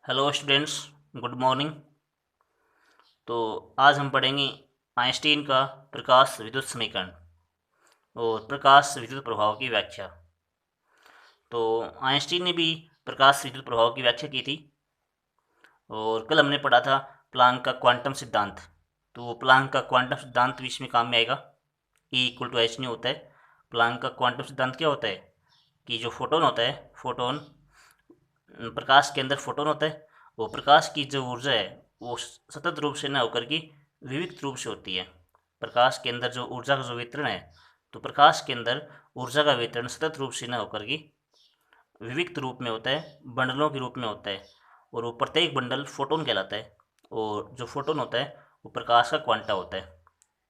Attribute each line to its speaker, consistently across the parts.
Speaker 1: Hello students, good morning. तो आज हम पढ़ेंगे आइंस्टीन का प्रकाश विद्युत समीकरण और प्रकाश विद्युत प्रभाव की व्याख्या। तो आइंस्टीन ने भी प्रकाश विद्युत प्रभाव की व्याख्या की थी और कल हमने पढ़ा था प्लांक का क्वांटम सिद्धांत। तो वो प्लांक का क्वांटम सिद्धांत भी इसमें काम में आएगा। ई इक्वल टू एच नहीं होता है। प्लांक का क्वांटम सिद्धांत क्या होता है कि जो फोटोन होता है, फोटोन प्रकाश के अंदर फोटोन होता है। वो प्रकाश की जो ऊर्जा है वो सतत रूप से न होकर के विविक्त रूप से होती है। प्रकाश के अंदर जो ऊर्जा का जो वितरण है, तो प्रकाश के अंदर ऊर्जा का वितरण सतत रूप से न होकर के विविक्त रूप में होता है, बंडलों के रूप में होता है। और वो प्रत्येक बंडल फोटोन कहलाता है। और जो फोटोन होता है वो प्रकाश का क्वांटा होता है।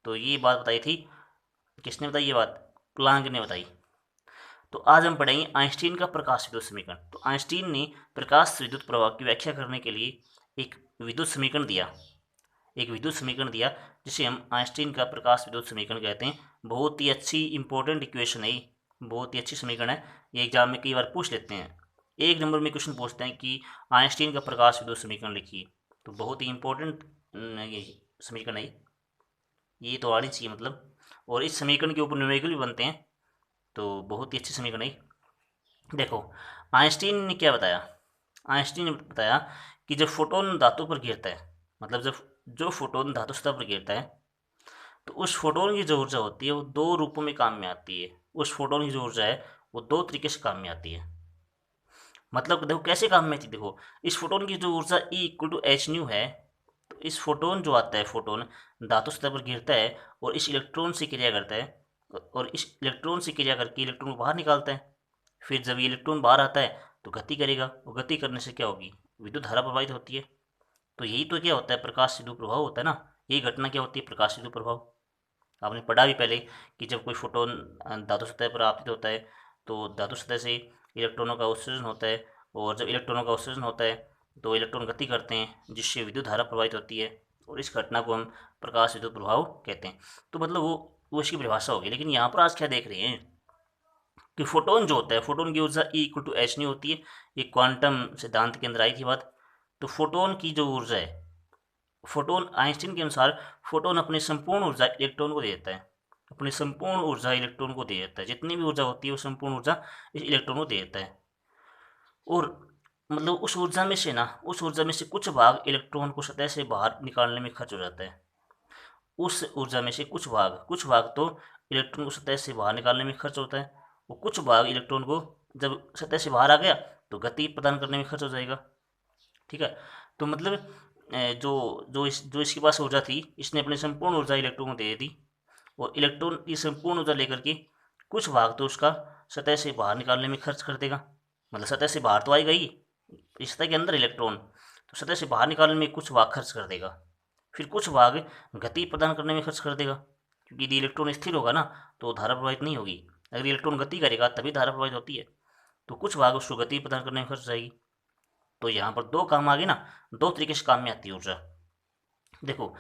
Speaker 1: तो ये बात बताई थी। किसने बताई ये बात? प्लांक ने बताई। तो आज हम पढ़ेंगे आइंस्टीन का प्रकाश विद्युत समीकरण। तो आइंस्टीन ने प्रकाश विद्युत प्रभाव की व्याख्या करने के लिए एक विद्युत समीकरण दिया। एक विद्युत समीकरण दिया जिसे हम आइंस्टीन का प्रकाश विद्युत समीकरण कहते हैं। बहुत ही अच्छी इंपॉर्टेंट इक्वेशन है ये, बहुत ही अच्छी समीकरण है। ये एग्जाम में कई बार पूछ लेते हैं। एक नंबर में क्वेश्चन पूछते हैं कि आइंस्टीन का प्रकाश विद्युत समीकरण लिखिए। तो बहुत ही इंपॉर्टेंट ये समीकरण है। ये तो आनी चाहिए मतलब। और इस समीकरण के ऊपर न्यूमेरिकल भी बनते हैं। तो बहुत ही अच्छी समीकरण है। देखो, आइंस्टीन ने क्या बताया? आइंस्टीन ने बताया कि जब फोटोन धातु पर गिरता है, मतलब जब जो फोटोन धातु सतह पर गिरता है, तो उस फोटोन की जो ऊर्जा होती है वो दो रूपों में काम में आती है। उस फोटोन की जो ऊर्जा है वो दो तरीके से काम में आती है। मतलब देखो कैसे काम में आती है। देखो, इस फोटोन की जो ऊर्जा E equal to H nu है। तो इस फोटोन जो आता है, फोटोन धातु सतह पर गिरता है और इस इलेक्ट्रॉन से क्रिया करता है और इस इलेक्ट्रॉन से क्रिया करके इलेक्ट्रॉन को बाहर निकालता है। फिर जब ये इलेक्ट्रॉन बाहर आता है तो गति करेगा और गति करने से क्या होगी? विद्युत धारा प्रवाहित होती है। तो यही तो क्या होता है? प्रकाश विद्युत प्रभाव होता है ना। यही घटना क्या होती है? प्रकाश विद्युत प्रभाव। आपने पढ़ा भी पहले कि जब कोई फोटोन धातु सतह पर आपतित होता है तो धातु सतह से इलेक्ट्रॉनों का उत्सर्जन होता है। और जब इलेक्ट्रॉनों का उत्सर्जन होता है तो इलेक्ट्रॉन गति करते हैं जिससे विद्युत धारा प्रवाहित होती है। और इस घटना को हम प्रकाश विद्युत प्रभाव कहते हैं। तो मतलब वो इसकी परिभाषा होगी। लेकिन यहाँ पर आज क्या देख रहे हैं कि फोटोन जो होता है, फोटोन की ऊर्जा ई इक्वल टू एच नहीं होती है। ये क्वांटम सिद्धांत के अंदर आई थी बात। तो फोटोन की जो ऊर्जा है, फोटोन आइंस्टीन के अनुसार फोटोन अपनी संपूर्ण ऊर्जा इलेक्ट्रॉन को दे देता है। अपनी संपूर्ण ऊर्जा इलेक्ट्रॉन को दे देता है। जितनी भी ऊर्जा होती है वो संपूर्ण ऊर्जा इस इलेक्ट्रॉन को दे देता है। और मतलब उस ऊर्जा में से कुछ भाग इलेक्ट्रॉन को सतह से बाहर निकालने में खर्च हो जाता है। उस ऊर्जा में से कुछ भाग तो इलेक्ट्रॉन को सतह से बाहर निकालने में खर्च होता है। और कुछ भाग इलेक्ट्रॉन को जब सतह से बाहर आ गया तो गति प्रदान करने में खर्च हो जाएगा। ठीक है। तो मतलब जो इसके पास ऊर्जा थी, इसने अपनी संपूर्ण ऊर्जा इलेक्ट्रॉन को दे दी। और इलेक्ट्रॉन की संपूर्ण ऊर्जा लेकर के कुछ भाग तो उसका सतह से बाहर निकालने में खर्च कर देगा। मतलब सतह से बाहर तो आएगा ही, इस सतह के अंदर इलेक्ट्रॉन, तो सतह से बाहर निकालने में कुछ भाग खर्च कर देगा। फिर कुछ भाग गति प्रदान करने में खर्च कर देगा। क्योंकि यदि इलेक्ट्रॉन स्थिर होगा ना तो धारा प्रवाहित नहीं होगी। अगर इलेक्ट्रॉन गति करेगा तभी धारा प्रवाहित होती है। तो कुछ भाग उसको गति प्रदान करने में खर्च जाएगी। तो यहाँ पर दो काम आ गए ना। दो तरीके से काम में आती है ऊर्जा। देखो,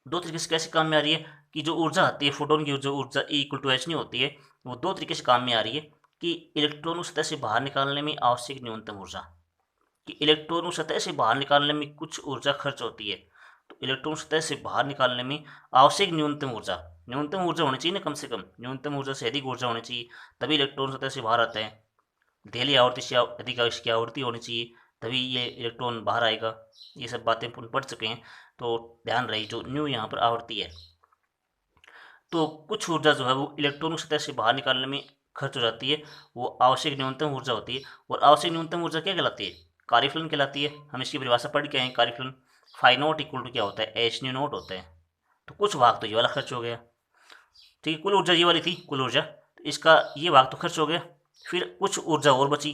Speaker 1: दो तरीके से कैसे काम में आ रही है कि जो ऊर्जा आती है फोटोन की जो ऊर्जा ई इक्वल टू एच नहीं होती है, वो दो तरीके से काम में आ रही है। कि इलेक्ट्रॉन को सतह से बाहर निकालने में आवश्यक न्यूनतम ऊर्जा, कि इलेक्ट्रॉन को सतह से बाहर निकालने में कुछ ऊर्जा खर्च होती है। तो इलेक्ट्रॉन सतह से बाहर निकालने में आवश्यक न्यूनतम ऊर्जा होनी चाहिए ना। कम से कम न्यूनतम ऊर्जा से अधिक ऊर्जा होनी चाहिए, तभी इलेक्ट्रॉन सतह से बाहर आता है। दहली आवृत्ति से अधिक इसकी आवृत्ति होनी चाहिए, तभी ये इलेक्ट्रॉन बाहर आएगा। ये सब बातें अपन पढ़ चुके हैं। तो ध्यान रही जो न्यू यहाँ पर आवृत्ति है। तो कुछ ऊर्जा जो है वो इलेक्ट्रॉन को सतह से बाहर निकालने में खर्च हो जाती है। वो आवश्यक न्यूनतम ऊर्जा होती है। और आवश्यक न्यूनतम ऊर्जा क्या कहलाती है? कार्यफलन कहलाती है। हम इसकी परिभाषा पढ़ के आए हैं। कार्यफलन फाई नॉट इक्वल टू क्या होता है? एच न्यू नॉट होता है। तो कुछ भाग तो ये वाला खर्च हो गया। ठीक है, कुल ऊर्जा ये वाली थी, कुल ऊर्जा, तो इसका ये भाग तो खर्च हो गया। फिर कुछ ऊर्जा और बची।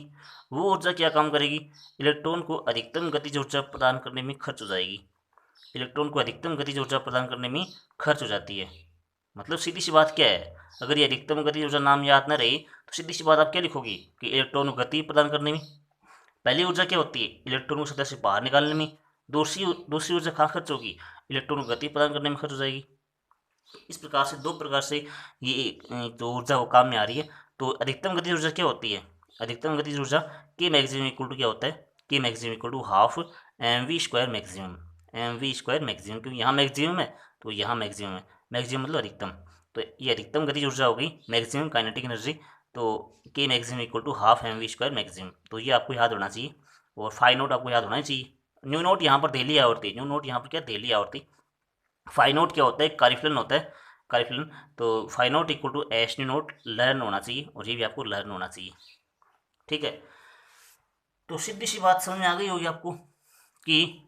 Speaker 1: वो ऊर्जा क्या काम करेगी? इलेक्ट्रॉन को अधिकतम गतिज ऊर्जा प्रदान करने में खर्च हो जाएगी। इलेक्ट्रॉन को अधिकतम गतिज ऊर्जा प्रदान करने में खर्च हो जाती है। मतलब सीधी सी बात क्या है? अगर ये अधिकतम गतिज ऊर्जा नाम याद न रही तो सीधी सी बात आप क्या लिखोगी कि इलेक्ट्रॉन को गति प्रदान करने में। पहली ऊर्जा क्या होती है? इलेक्ट्रॉन को सतह से बाहर निकालने में। दूसरी दूसरी ऊर्जा कहाँ खर्च होगी? इलेक्ट्रॉन को गति प्रदान करने में खर्च हो जाएगी। इस प्रकार से दो प्रकार से ये जो ऊर्जा वो काम में आ रही है। तो अधिकतम गतिज ऊर्जा क्या होती है? अधिकतम गतिज ऊर्जा के मैक्सिमम इक्वल टू क्या होता है? K maximum equal to half M v square maximum, m v square maximum, क्योंकि यहाँ मैक्सिमम है तो यहाँ मैक्सिमम है, मैक्सिमम मतलब अधिकतम, तो ये अधिकतम गतिज ऊर्जा हो गई मैक्सिमम काइनेटिक एनर्जी, तो K maximum equal to half M v square maximum, तो ये आपको याद होना चाहिए। और फाइव नोट आपको याद होना चाहिए। न्यू नोट यहाँ पर दिल्ली आवर्ती, न्यू नोट यहाँ पर क्या दिल्ली आवर्ती, फाइव नोट क्या होता है, कार्यफलन होता है, कार्यफलन, तो phi naught equal to H nu naught learn होना चाहिए, और ये भी आपको लर्न होना चाहिए। ठीक है, तो सीधी सी बात समझ में आ गई होगी आपको कि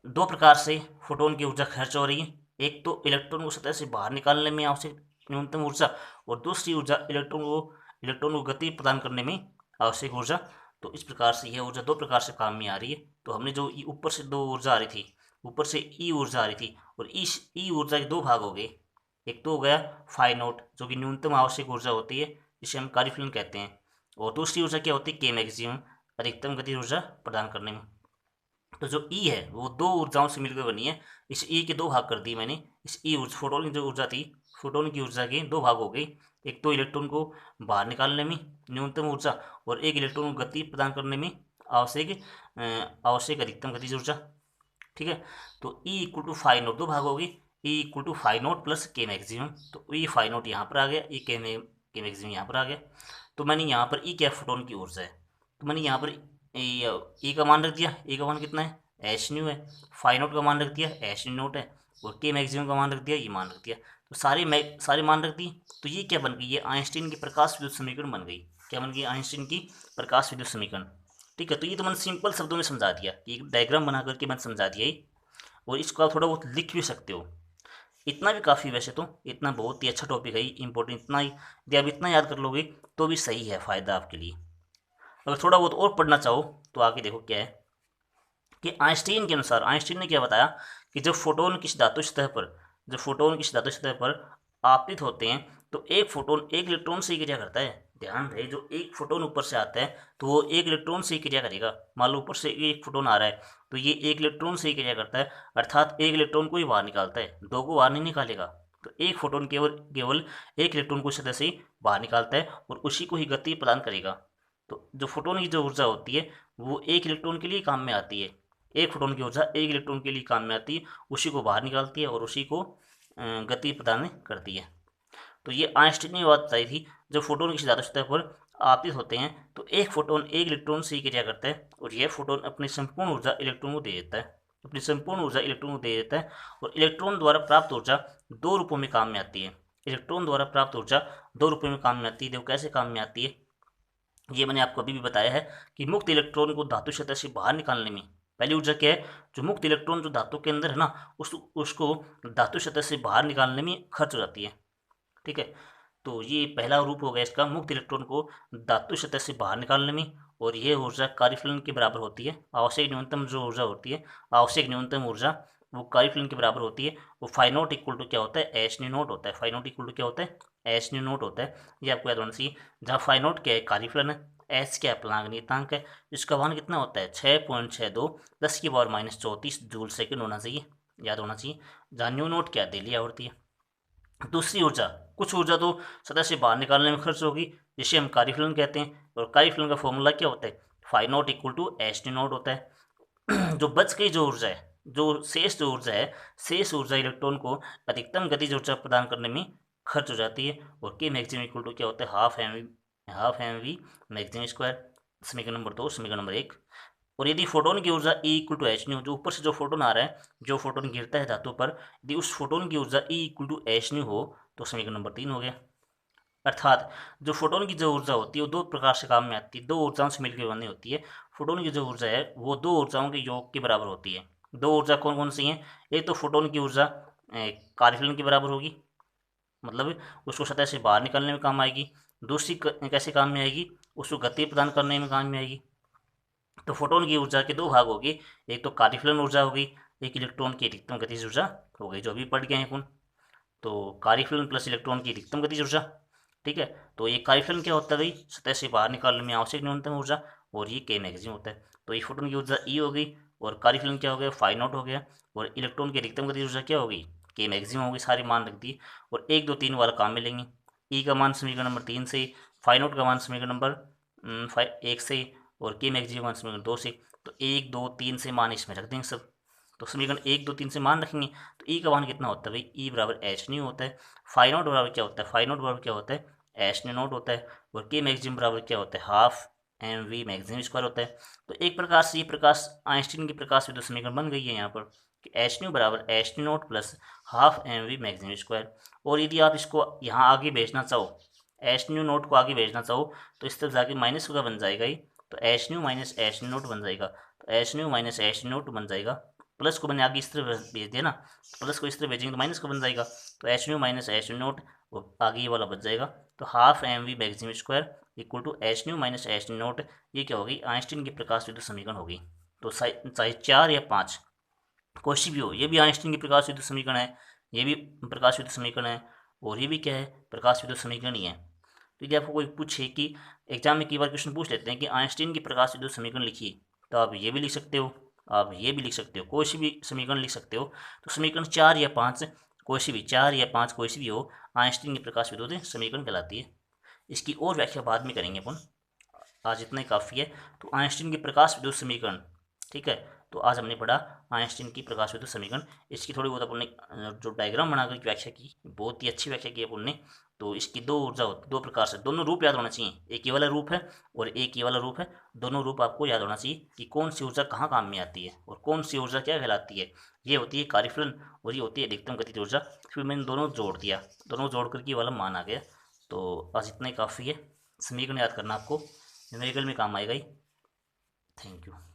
Speaker 1: दो प्रकार से फोटोन की ऊर्जा खर्च हो रही है, एक तो इलेक्ट्रॉन को सतह से बाहर निकालने में आवश्यक न्यूनतम ऊर्जा, और दूसरी ऊर्जा इलेक्ट्रॉन को गति प्रदान करने में आवश्यक ऊर्जा। तो इस प्रकार से यह ऊर्जा दो प्रकार से काम में आ रही है। तो हमने जो ऊपर से दो ऊर्जा आ रही थी, ऊपर से ई ऊर्जा आ रही थी, और इस ई ऊर्जा के दो भाग हो गए, एक तो हो गया फाइव नोट जो कि न्यूनतम आवश्यक ऊर्जा होती है, जिसे हम कार्यफलन कहते हैं, और दूसरी ऊर्जा क्या होती है, के मैक्सिमम, अधिकतम गति ऊर्जा प्रदान करने में। तो जो ई है वो दो ऊर्जाओं से मिलकर बनी है, इस ई के दो भाग कर दिए मैंने, इस ई ऊर्जा फोटोन की जो ऊर्जा थी, फोटोन की ऊर्जा के दो भाग हो गए, एक तो इलेक्ट्रॉन को बाहर निकालने में न्यूनतम ऊर्जा, और एक इलेक्ट्रॉन को गति प्रदान करने में आवश्यक अधिकतम गतिज ऊर्जा। ठीक है, तो E equal to phi naught दो भाग हो गए, E equal to phi naught plus K maximum, तो ई फाइव नोट यहाँ पर आ गया, ई के मैक्सिमम यहाँ पर आ गया। तो मैंने यहाँ पर ई क्या फोटोन की ऊर्जा है, तो मैंने यहाँ पर ई का मान रख दिया, ई का मान कितना है, एच न्यू है, फाइव नोट का मान रख दिया, एच न्यू नोट है, और के मैक्सिमम का मान रख दिया, ये मान रख दिया, तो सारे मान रख दिए। तो ये क्या बन गई, ये आइंस्टीन की प्रकाश विद्युत समीकरण बन गई, क्या बन गई, आइंस्टीन की प्रकाश विद्युत समीकरण। ठीक है, तो ये तो मैंने सिंपल शब्दों में समझा दिया, एक डायग्राम बना करके मैंने समझा दिया ही, और इसको आप थोड़ा बहुत लिख भी सकते हो, इतना भी काफ़ी, वैसे तो इतना बहुत ही अच्छा टॉपिक है, इंपॉर्टेंट इतना ही, यदि आप इतना याद कर लोगे तो भी सही है, फ़ायदा आपके लिए। अगर थोड़ा बहुत और पढ़ना चाहो तो आगे देखो क्या है कि आइंस्टीन के अनुसार, आइंस्टीन ने क्या बताया कि जब फोटोन किसी धातु सतह पर, जब फोटोन किसी धातु सतह पर आपतित होते हैं तो एक फोटोन एक इलेक्ट्रॉन से ही क्रिया करता है। ध्यान रहे, जो एक फोटोन ऊपर से आता है तो वो एक इलेक्ट्रॉन से ही क्रिया करेगा। मान लो ऊपर से एक फोटोन आ रहा है तो ये एक इलेक्ट्रॉन से ही क्रिया करता है, अर्थात एक इलेक्ट्रॉन को ही बाहर निकालता है, दो को बाहर नहीं निकालेगा। तो एक फोटोन केवल केवल एक इलेक्ट्रॉन को सतह से ही बाहर निकालता है और उसी को ही गति प्रदान करेगा। तो जो फोटोन की जो ऊर्जा होती है वो एक इलेक्ट्रॉन के लिए काम में आती है, एक फोटोन की ऊर्जा एक इलेक्ट्रॉन के लिए काम में आती है, उसी को बाहर निकालती है और उसी को गति प्रदान करती है। तो ये आइंस्टीन ने बात बताई थी, जब फोटोन किसी धातु सतह पर आपतित होते हैं तो एक फोटोन एक इलेक्ट्रॉन से ही क्रिया करता है और यह फोटोन अपनी संपूर्ण ऊर्जा इलेक्ट्रॉन को दे देता है, अपनी संपूर्ण ऊर्जा इलेक्ट्रॉन को दे देता है, और इलेक्ट्रॉन द्वारा प्राप्त ऊर्जा दो रूपों में काम में आती है। इलेक्ट्रॉन द्वारा प्राप्त ऊर्जा दो रूपों में काम में आती है। देखो कैसे काम में आती है, ये मैंने आपको अभी भी बताया है कि मुक्त इलेक्ट्रॉन को धातु सतह से बाहर निकालने में पहली ऊर्जा क्या है, जो मुक्त इलेक्ट्रॉन जो धातु के अंदर है ना, उसको धातु सतह से बाहर निकालने में खर्च हो जाती है। ठीक है, तो ये पहला रूप हो गया इसका, मुक्त इलेक्ट्रॉन को धातु सतह से बाहर निकालने में, और ये ऊर्जा कार्यफलन के बराबर होती है। आवश्यक न्यूनतम जो ऊर्जा होती है, आवश्यक न्यूनतम ऊर्जा वो कार्यफलन के बराबर होती है। वो फाइव नोट इक्वल टू क्या होता है, एच न्यू नोट होता है। फाइव नोट इक्वल टू क्या होता है, एच न्यू नोट होता है। ये आपको याद होना चाहिए। जहाँ फाइव नोट क्या है, कार्यफलन है, एच क्या है, प्लांक नियतांक है, इसका मान कितना होता है 6.62 10⁻⁻34 जूल सेकंड होना चाहिए, याद होना चाहिए। जहाँ न्यू नोट क्या है, दिल्ली आवर्ती है। दूसरी ऊर्जा, कुछ ऊर्जा तो सतह से बाहर निकालने में खर्च होगी, जिसे हम कार्यफलन कहते हैं, और कार्यफलन का फॉर्मूला क्या होता है, phi naught equal to h T naught होता है। जो बच गई जो ऊर्जा है, जो शेष ऊर्जा है, शेष ऊर्जा इलेक्ट्रॉन को अधिकतम गतिज ऊर्जा प्रदान करने में खर्च हो जाती है, और के मैक्सिमम इक्वल टू क्या होता है, half M we maximum square. समीकरण नंबर 2, समीकरण नंबर 1। और यदि फोटोन की ऊर्जा E equal to H nu, जो ऊपर से जो फोटोन आ रहा है, जो फोटोन गिरता है धातु पर, यदि उस फोटोन की ऊर्जा E equal to H nu हो तो समीकरण नंबर 3 हो गया। अर्थात जो फोटोन की जो ऊर्जा होती है वो दो प्रकार से काम में आती है, दो ऊर्जाओं से मिलकर बनी होती है। फोटोन की जो ऊर्जा है वो दो ऊर्जाओं के योग के बराबर होती है। दो ऊर्जा कौन कौन सी हैं, एक तो फोटोन की ऊर्जा कार्यफलन के बराबर होगी, मतलब उसको सतह से बाहर निकलने में काम आएगी। दूसरी कैसे काम में आएगी, उसको गति प्रदान करने में काम में आएगी। तो फोटोन की ऊर्जा के दो भाग होगी, एक तो कार्यफलन ऊर्जा होगी, एक इलेक्ट्रॉन की अधिकतम गतिज ऊर्जा हो गई, जो अभी पढ़ गए हैं अपन। तो कार्यफलन प्लस इलेक्ट्रॉन की अधिकतम गतिज ऊर्जा। ठीक है, तो ये कार्यफलन क्या होता है भाई, सतह से बाहर निकालने में आवश्यक न्यूनतम ऊर्जा, और ये के मैक्सिमम होता है। तो ये फोटोन की ऊर्जा ई हो गई, और कार्यफलन क्या हो गया, फाइव नॉट हो गया, और इलेक्ट्रॉन की अधिकतम गतिज ऊर्जा क्या होगी, के मैक्सिमम होगी। सारे मान रख दिए, और 1 2 3 वाला काम मिलेंगे। ई का मान समीकरण नंबर 3 से, फाइव नॉट का मान समीकरण नंबर 1 से, और के मैक्सिमम समीकरण 2 से। तो 1 2 3 से मान इसमें रख देंगे सब। तो समीकरण 1 2 3 से मान रखेंगे तो ई का मान कितना होता है भाई, ई बराबर एच न्यू होता है। फाई नोट बराबर क्या होता है, फाई नोट बराबर क्या होता है, एच न्यू नोट होता है। और के मैक्सिमम बराबर क्या होता है, half M we maximum square होता है। तो एक प्रकार से ये प्रकाश आइंस्टीन की प्रकाश विद्युत समीकरण बन गई है यहाँ पर कि एच न्यू बराबर h nu naught plus half M we maximum square. और यदि आप इसको यहाँ आगे भेजना चाहो, एच न्यू नोट को आगे भेजना चाहो तो इस तरफ जाके माइनस का बन जाएगा ही। तो H nu minus H nu note बन जाएगा। तो H nu minus H nu note बन जाएगा। प्लस को मैंने आगे इस तरफ भेज दिया ना, तो प्लस को इस तरफ भेजेंगे तो माइनस का बन जाएगा। तो H nu minus H nu naught वो आगे ये वाला बच जाएगा। तो half M we maximum square equal to H nu minus H nu naught. ये क्या होगी, आइंस्टीन की प्रकाश विद्युत समीकरण होगी। तो चाहे 4 या 5 कोई सी भी हो, ये भी आइंस्टीन की प्रकाश विद्युत समीकरण है, ये भी प्रकाश विद्युत समीकरण है, और ये भी क्या है, प्रकाश विद्युत समीकरण ही है। तो यदि आपको कोई पूछे कि एग्जाम में कई बार क्वेश्चन पूछ लेते हैं कि आइंस्टीन की प्रकाश विद्युत समीकरण लिखिए, तो आप ये भी लिख सकते हो, आप ये भी लिख सकते हो, कोई सी भी समीकरण लिख सकते हो। तो समीकरण 4 या 5 कोई सी भी, 4 या 5 कोई सी भी हो, आइंस्टीन की प्रकाश विद्युत समीकरण कहलाती है। इसकी और व्याख्या बाद में करेंगे अपन, आज इतना ही काफ़ी है। तो आइंस्टीन की प्रकाश विद्युत समीकरण, ठीक है। तो आज हमने पढ़ा आइंस्टीन की प्रकाश विद्युत समीकरण। इसकी थोड़ी बहुत अपन ने जो डायग्राम बनाकर व्याख्या की, बहुत ही अच्छी व्याख्या की अपन ने। तो इसकी दो ऊर्जा होती, दो प्रकार से, दोनों रूप याद होना चाहिए, एक ये वाला रूप है और एक ये वाला रूप है। दोनों रूप आपको याद होना चाहिए कि कौन सी ऊर्जा कहाँ काम में आती है और कौन सी ऊर्जा क्या कहलाती है। ये होती है कार्यफलन और ये होती है अधिकतम गतिज ऊर्जा। फिर मैंने दोनों जोड़ दिया, दोनों जोड़ करके ये वाला मान आ गया। तो आज इतना ही काफ़ी है। समीकरण याद करना आपको न्यूमेरिकल में काम आएगा ही। Thank you.